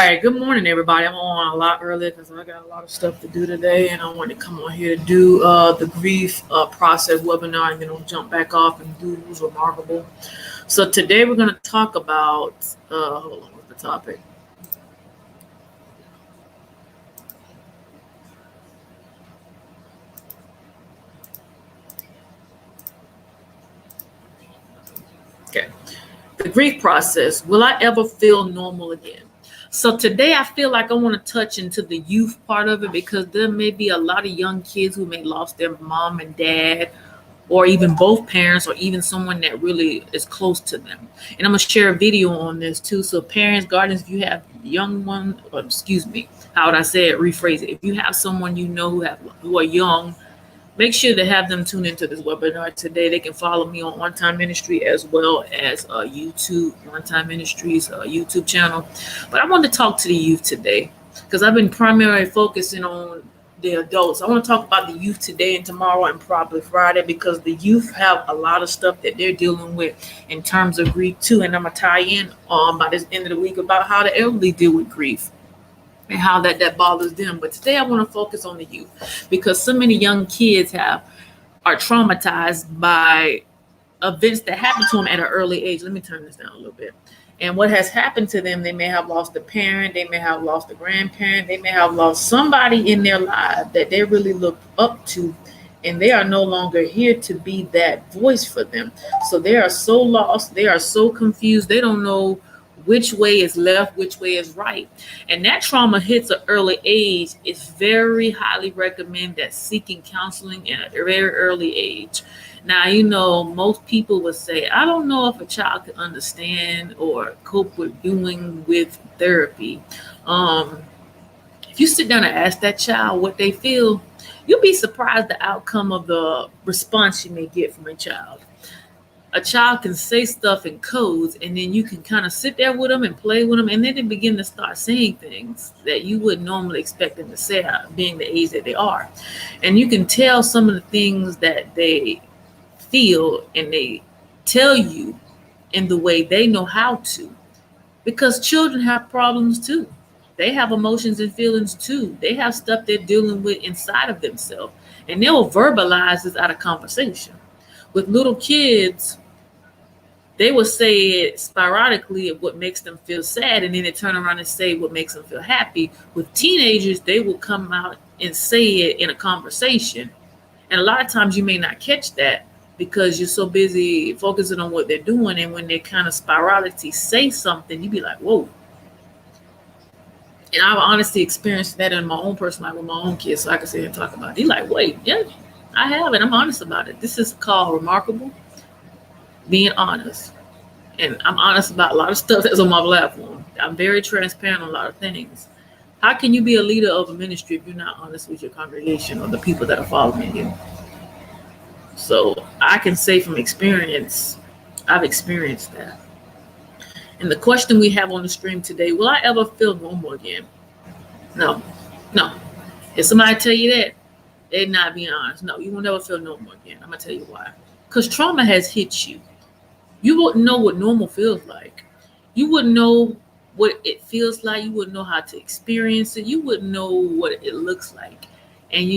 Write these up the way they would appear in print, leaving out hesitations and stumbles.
right, good morning, everybody. I'm on a lot earlier because I got a lot of stuff to do today, and I want to come on here to do the grief process webinar, and then I'll jump back off and do who's remarkable. So today we're going to talk about. Hold on, what's the topic? Okay, the grief process. Will I ever feel normal again? So today I feel like I want to touch into the youth part of it because there may be a lot of young kids who may lost their mom and dad or even both parents or even someone that really is close to them. And I'm going to share a video on this too. So parents, guardians, if you have young one, or excuse me, how would I say it, rephrase it. If you have someone you know who are young, make sure to have them tune into this webinar today. They can follow me on On Time Ministry as well as YouTube, On Time Ministries YouTube channel. But I want to talk to the youth today because I've been primarily focusing on the adults. I want to talk about the youth today and tomorrow and probably Friday because the youth have a lot of stuff that they're dealing with in terms of grief too. And I'm going to tie in by this end of the week about how the elderly deal with grief and how that bothers them. But today I want to focus on the youth because so many young kids are traumatized by events that happen to them at an early age. Let me turn this down a little bit. And what has happened to them, they may have lost a parent, they may have lost a grandparent, they may have lost somebody in their life that they really looked up to, and they are no longer here to be that voice for them. So they are so lost, they are so confused, they don't know which way is left, which way is right. And that trauma hits an early age. It's very highly recommended that seeking counseling at a very early age. Now, most people would say, I don't know if a child can understand or cope with doing with therapy. If you sit down and ask that child what they feel, you'll be surprised the outcome of the response you may get from a child. A child can say stuff in codes, and then you can kind of sit there with them and play with them, and then they begin to start saying things that you would normally expect them to say, being the age that they are. And you can tell some of the things that they feel, and they tell you in the way they know how to, because children have problems too. They have emotions and feelings too. They have stuff they're dealing with inside of themselves, and they'll verbalize this out of conversation. With little kids, they will say it sporadically of what makes them feel sad, and then they turn around and say what makes them feel happy. With teenagers, they will come out and say it in a conversation. And a lot of times you may not catch that because you're so busy focusing on what they're doing. And when they kind of sporadically say something, you be like, whoa. And I've honestly experienced that in my own personal life with my own kids. So I can sit and talk about it. You're like, wait, yeah, I have it. I'm honest about it. This is called remarkable. Being honest. And I'm honest about a lot of stuff that's on my platform. I'm very transparent on a lot of things. How can you be a leader of a ministry if you're not honest with your congregation or the people that are following you? So I can say from experience, I've experienced that. And the question we have on the stream today, will I ever feel normal again? No. If somebody tell you that, they're not being honest. No, you will never feel normal again. I'm going to tell you why. Because trauma has hit you. You wouldn't know what normal feels like. You wouldn't know what it feels like. You wouldn't know how to experience it. You wouldn't know what it looks like. And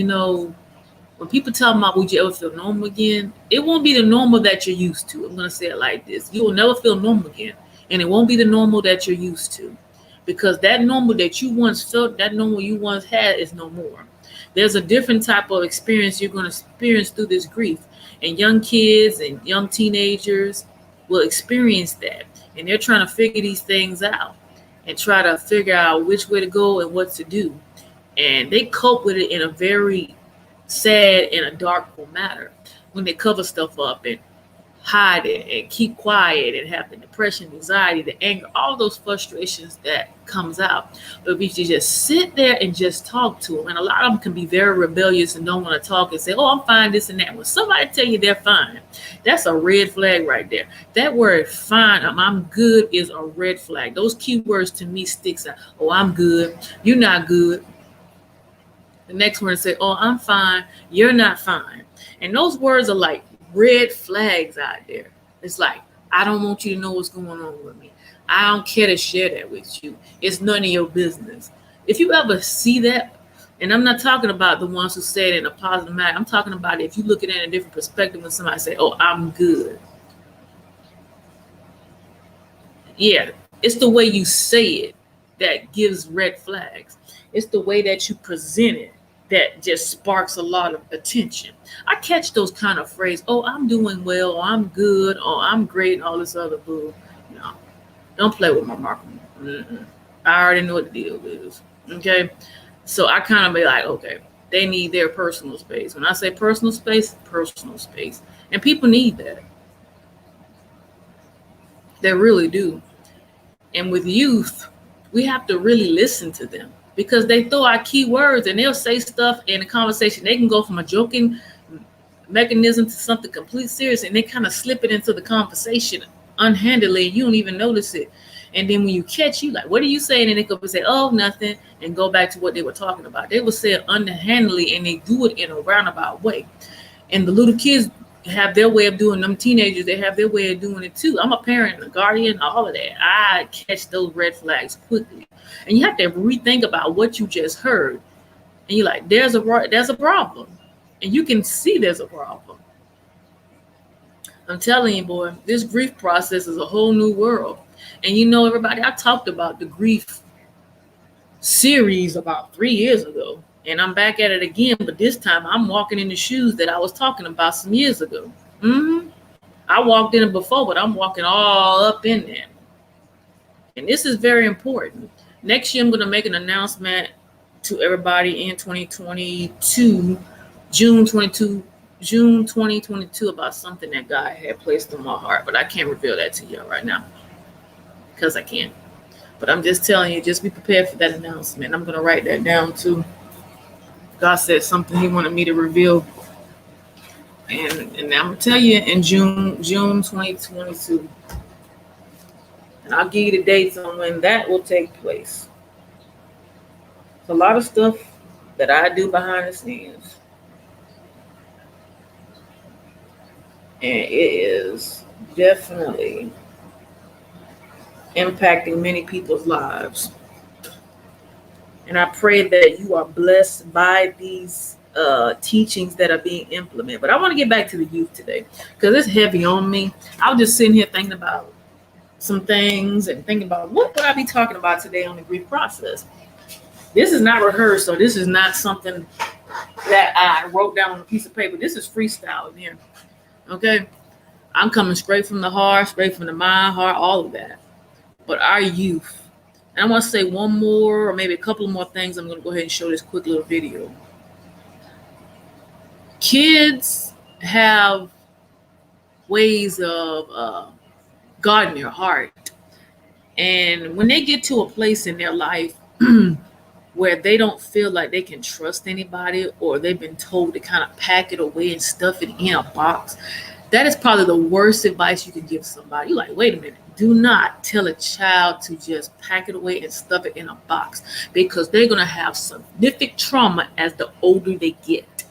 when people tell me, would you ever feel normal again? It won't be the normal that you're used to. I'm going to say it like this. You will never feel normal again. And it won't be the normal that you're used to. Because that normal that you once felt, that normal you once had is no more. There's a different type of experience you're going to experience through this grief. And young kids and young teenagers will experience that. And they're trying to figure these things out and try to figure out which way to go and what to do. And they cope with it in a very sad and a dark manner when they cover stuff up and hide it and keep quiet and have the depression, anxiety, the anger, all those frustrations that comes out. But if you just sit there and just talk to them, and a lot of them can be very rebellious and don't want to talk and say, oh, I'm fine, this and that. When somebody tell you they're fine, that's a red flag right there. That word fine, I'm good is a red flag. Those keywords to me sticks out. Oh, I'm good. You're not good. The next one say, oh, I'm fine. You're not fine. And those words are like red flags out there. It's like, I don't want you to know what's going on with me. I don't care to share that with you. It's none of your business. If you ever see that, and I'm not talking about the ones who say it in a positive manner. I'm talking about if you look at it in a different perspective when somebody say, "Oh, I'm good." Yeah, it's the way you say it that gives red flags. It's the way that you present it that just sparks a lot of attention. I catch those kind of phrases, "Oh, I'm doing well," or "I'm good," or "I'm great," and all this other boo. No, don't play with my marketing. Mm-mm. I already know what the deal is. Okay, so I kind of be like, okay, they need their personal space. When I say personal space, and people need that. They really do. And with youth, we have to really listen to them because they throw out key words and they'll say stuff in a conversation. They can go from a joking mechanism to something completely serious, and they kind of slip it into the conversation unhandedly, and you don't even notice it. And then when you catch, you like, what are you saying? And they go and say, "Oh, nothing," and go back to what they were talking about. They will say it underhandedly, and they do it in a roundabout way. And the little kids have their way of doing them. Teenagers, they have their way of doing it too. I'm a parent, a guardian, all of that. I catch those red flags quickly, and you have to rethink about what you just heard. And you're like, there's a problem, and you can see there's a problem. I'm telling you, boy, this grief process is a whole new world. And you know, everybody, I talked about the grief series about 3 years ago. And I'm back at it again, but this time I'm walking in the shoes that I was talking about some years ago. I walked in it before, but I'm walking all up in there. And this is very important. Next year, I'm going to make an announcement to everybody in 2022, June 2022, about something that God had placed in my heart. But I can't reveal that to you right now because I can't. But I'm just telling you, just be prepared for that announcement. I'm going to write that down too. God said something He wanted me to reveal. And I'm going to tell you in June 2022. And I'll give you the dates on when that will take place. It's a lot of stuff that I do behind the scenes. And it is definitely impacting many people's lives. And I pray that you are blessed by these teachings that are being implemented. But I want to get back to the youth today because it's heavy on me. I was just sitting here thinking about some things and thinking about what would I be talking about today on the grief process. This is not rehearsed, so this is not something that I wrote down on a piece of paper. This is freestyle in here. Okay? I'm coming straight from the heart, straight from the mind, heart, all of that. But our youth, and I want to say one more or maybe a couple of more things. I'm going to go ahead and show this quick little video. Kids have ways of guarding their heart. And when they get to a place in their life where they don't feel like they can trust anybody, or they've been told to kind of pack it away and stuff it in a box, that is probably the worst advice you can give somebody. You're like, wait a minute. Do not tell a child to just pack it away and stuff it in a box, because they're going to have significant trauma as the older they get.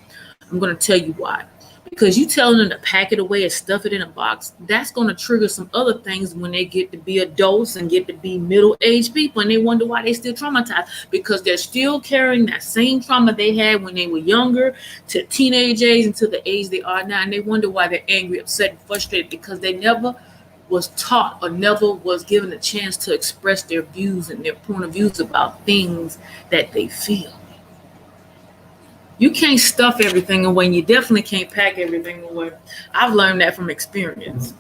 I'm going to tell you why. Because you telling them to pack it away and stuff it in a box, that's going to trigger some other things when they get to be adults and get to be middle-aged people, and they wonder why they're still traumatized, because they're still carrying that same trauma they had when they were younger to teenage age and to the age they are now, and they wonder why they're angry, upset, and frustrated, because they never was taught or never was given a chance to express their views and their point of views about things that they feel. You can't stuff everything away, and you definitely can't pack everything away. I've learned that from experience.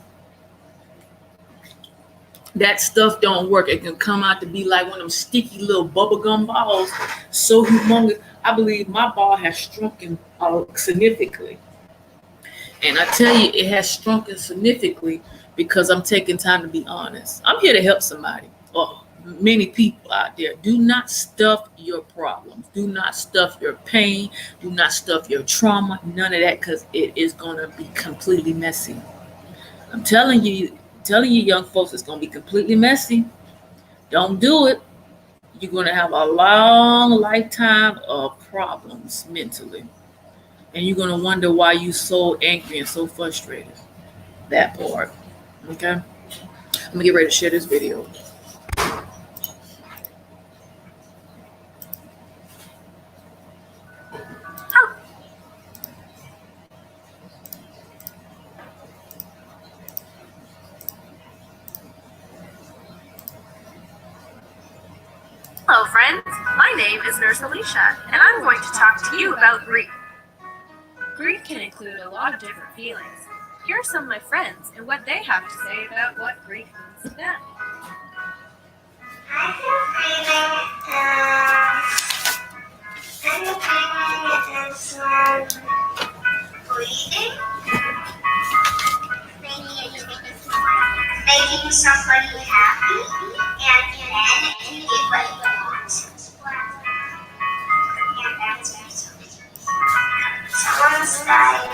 That stuff don't work. It can come out to be like one of them sticky little bubblegum balls, so humongous. I believe my ball has shrunken significantly. And I tell you, it has shrunken significantly because I'm taking time to be honest. I'm here to help somebody. Oh, many people out there. Do not stuff your problems. Do not stuff your pain. Do not stuff your trauma. None of that, because it is going to be completely messy. I'm telling you young folks, it's going to be completely messy. Don't do it. You're going to have a long lifetime of problems mentally. And you're going to wonder why you're so angry and so frustrated. That part. Okay? I'm going to get ready to share this video. friends, my name is Nurse Alicia, and I'm going to talk to you about grief. Grief can include a lot of different feelings. Here are some of my friends and what they have to say about what grief means to them. I feel feeling is bleeding, making somebody happy, and get what they want. And that's it. Someone's dying.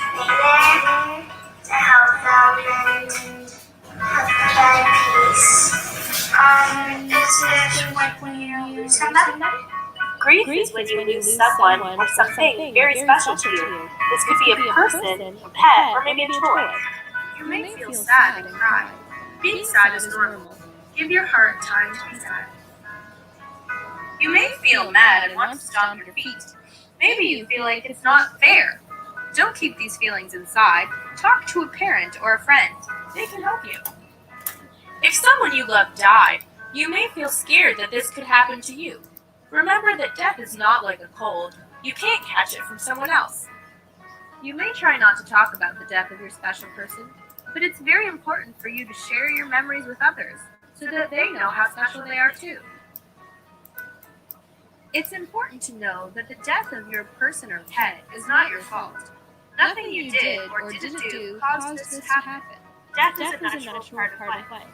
Stay there to help them and have peace. Is it like when you lose somebody? Grief is when you lose someone or something very special to you. This could be a person, a pet, or maybe a toy. You may feel sad and cry. Being sad is normal. Give your heart time to be sad. You may feel mad and want to stomp your feet. Maybe you feel like it's not fair. Don't keep these feelings inside. Talk to a parent or a friend. They can help you. If someone you love died, you may feel scared that this could happen to you. Remember that death is not like a cold. You can't catch it from someone else. You may try not to talk about the death of your special person, but it's very important for you to share your memories with others so that they know how special they are too. It's important to know that the death of your person or pet is not your fault. Nothing you did or didn't do caused this to happen. Death is a natural part of life.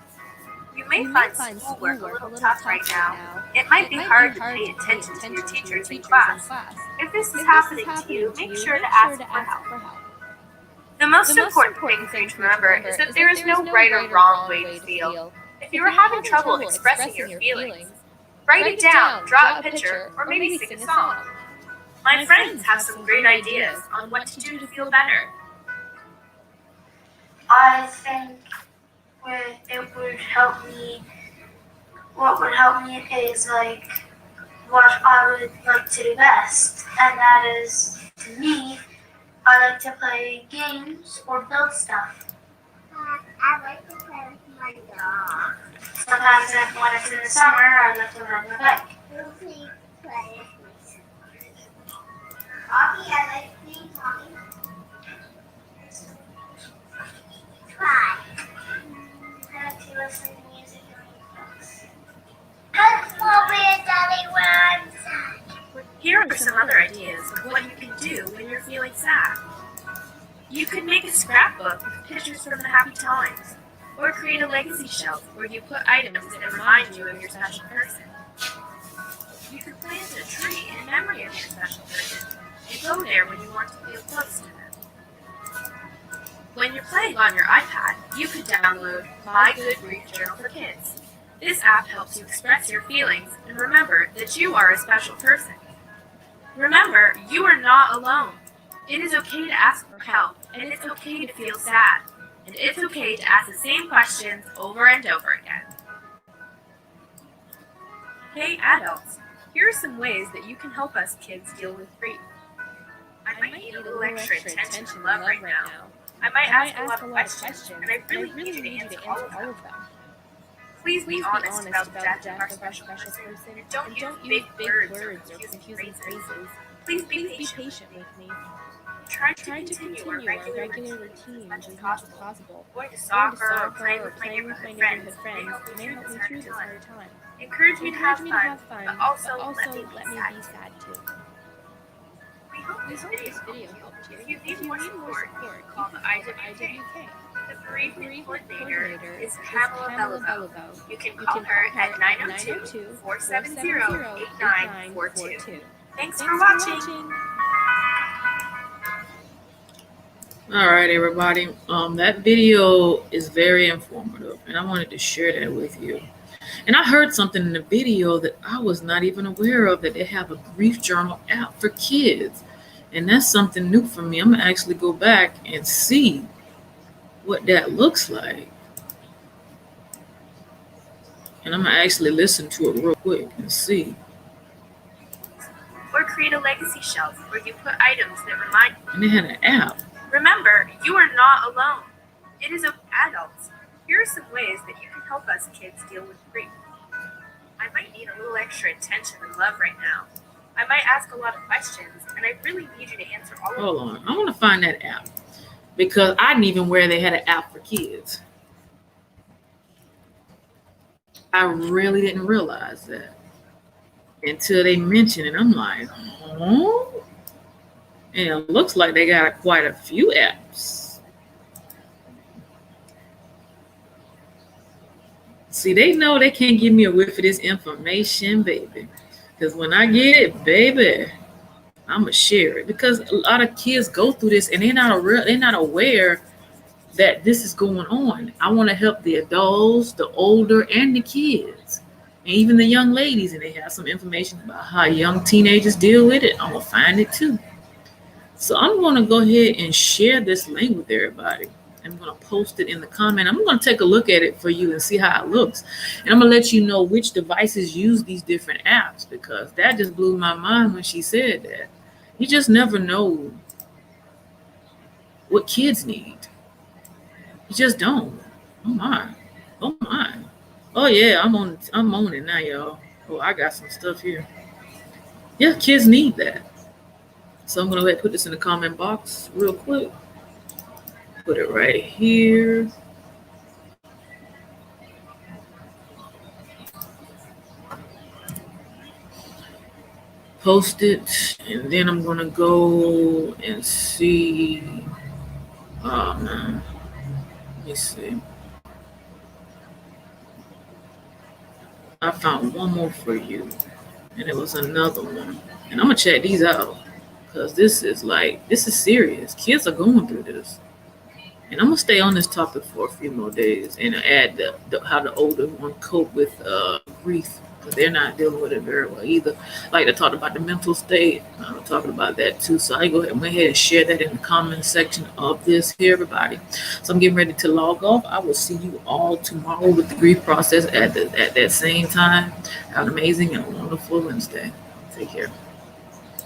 You may find schoolwork a little tough right now. It might be hard to pay attention to your teachers in class. If this is happening to you, make sure to ask for help. The most important thing for you to remember is that there is no right or wrong way to feel. If you are having trouble expressing your feelings, write it down, draw a picture, or maybe sing a song. My friends have some great ideas on what to do to feel better. I think it would help me. What would help me is like what I would like to do best, and that is, to me, I like to play games or build stuff. I like to play with my dog. Sometimes when it's in the summer, I like to ride my bike. Play with my son. Rocky, I like playing Tommy. Try. I like to listen to music and read books. That's what Daddy wants. Here are some other ideas of what you can do when you're feeling sad. You could make a scrapbook with pictures from the happy times, or create a legacy shelf where you put items that remind you of your special person. You could plant a tree in memory of your special person and go there when you want to feel close to them. When you're playing on your iPad, you could download My Good Grief Journal for Kids. This app helps you express your feelings and remember that you are a special person. Remember, you are not alone. It is okay to ask for help, and it's okay to feel sad, and it's okay to ask the same questions over and over again. Hey adults, here are some ways that you can help us kids deal with grief. I might need a little extra attention and love right now. I might ask a lot of questions, and I really need you to answer all of them. Please be honest about the death of our special person, and don't use big words or confusing phrases. Please be patient with me. Try to continue our regular routine as much as possible. Going to soccer or playing with my neighborhood friends may help me through this hard time. Encourage me to have fun, but also let me be sad too. We hope this video helped you. If you need more support, call the IWK. The bereavement coordinator is Pamela Beliveau. You can call her at 902-470-8942. Thanks for watching. All right, everybody. That video is very informative, and I wanted to share that with you. And I heard something in the video that I was not even aware of, that they have a grief journal app for kids. And that's something new for me. I'm going to actually go back and see what that looks like. And I'm going to actually listen to it real quick and see. Or create a legacy shelf where you put items that remind you. And they had an app. Remember, you are not alone. It is adults. Here are some ways that you can help us kids deal with grief. I might need a little extra attention and love right now. I might ask a lot of questions, and I really need you to answer all of them. Hold on. I want to find that app because I didn't even wear they had an app for kids. I really didn't realize that until they mentioned it. I'm like, oh. And it looks like they got quite a few apps. See, they know they can't give me a whiff of this information, baby. Because when I get it, baby, I'm going to share it. Because a lot of kids go through this and they're not aware that this is going on. I want to help the adults, the older, and the kids, and even the young ladies. And they have some information about how young teenagers deal with it. I'm going to find it too. So I'm going to go ahead and share this link with everybody. I'm going to post it in the comment. I'm going to take a look at it for you and see how it looks. And I'm going to let you know which devices use these different apps, because that just blew my mind when she said that. You just never know what kids need. You just don't. Oh my. Oh my. Oh yeah, I'm on it now, y'all. Oh, I got some stuff here. Yeah, kids need that. So I'm gonna put this in the comment box real quick. Put it right here. Post it, and then I'm gonna go and see. Oh man. Let me see. I found one more for you, and it was another one. And I'm gonna check these out, because this is serious. Kids are going through this. And I'm gonna stay on this topic for a few more days and add how the older one cope with grief, because they're not dealing with it very well either. Like I talked about the mental state, I'm talking about that too. So I went ahead and share that in the comment section of this here, everybody. So I'm getting ready to log off. I will see you all tomorrow with the grief process at that same time. Have an amazing and wonderful Wednesday. Take care.